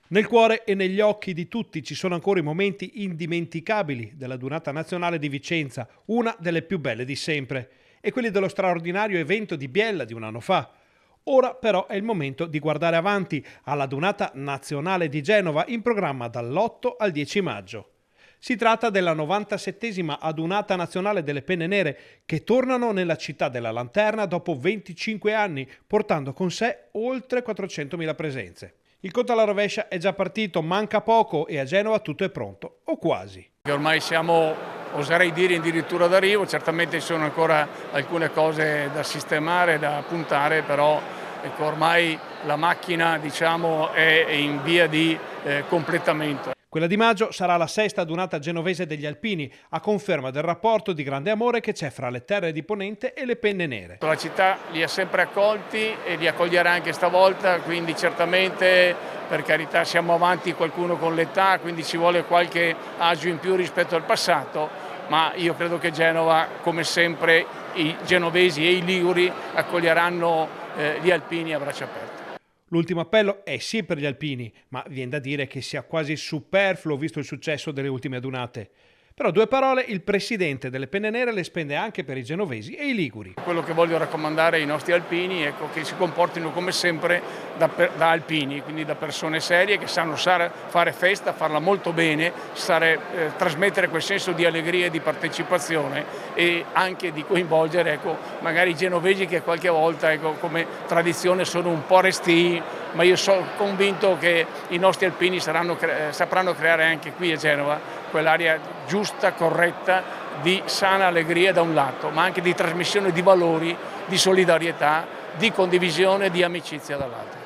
Nel cuore e negli occhi di tutti ci sono ancora i momenti indimenticabili della Dunata Nazionale di Vicenza, una delle più belle di sempre, e quelli dello straordinario evento di Biella di un anno fa. Ora però è il momento di guardare avanti alla Dunata Nazionale di Genova in programma dall'8 al 10 maggio. Si tratta della 97esima Adunata Nazionale delle Penne Nere che tornano nella città della Lanterna dopo 25 anni, portando con sé oltre 400.000 presenze. Il conto alla rovescia è già partito, manca poco e a Genova tutto è pronto, o quasi. Ormai siamo, oserei dire, addirittura d'arrivo, certamente ci sono ancora alcune cose da sistemare, da puntare, però ecco, ormai la macchina è in via di completamento. Quella di maggio sarà la sesta adunata genovese degli alpini, a conferma del rapporto di grande amore che c'è fra le terre di Ponente e le Penne Nere. La città li ha sempre accolti e li accoglierà anche stavolta, quindi certamente, per carità, siamo avanti qualcuno con l'età, quindi ci vuole qualche agio in più rispetto al passato, ma io credo che Genova, come sempre, i genovesi e i liguri accoglieranno gli alpini a braccia aperte. L'ultimo appello è sì per gli alpini, ma viene da dire che sia quasi superfluo visto il successo delle ultime adunate. Però due parole il presidente delle Penne Nere le spende anche per i genovesi e i liguri. Quello che voglio raccomandare ai nostri alpini è che si comportino come sempre da alpini, quindi da persone serie che sanno fare festa, farla molto bene, trasmettere quel senso di allegria e di partecipazione e anche di coinvolgere magari i genovesi che qualche volta come tradizione sono un po' restii, ma io sono convinto che i nostri alpini sapranno creare anche qui a Genova quell'area giusta, corretta, di sana allegria da un lato, ma anche di trasmissione di valori, di solidarietà, di condivisione, di amicizia dall'altro.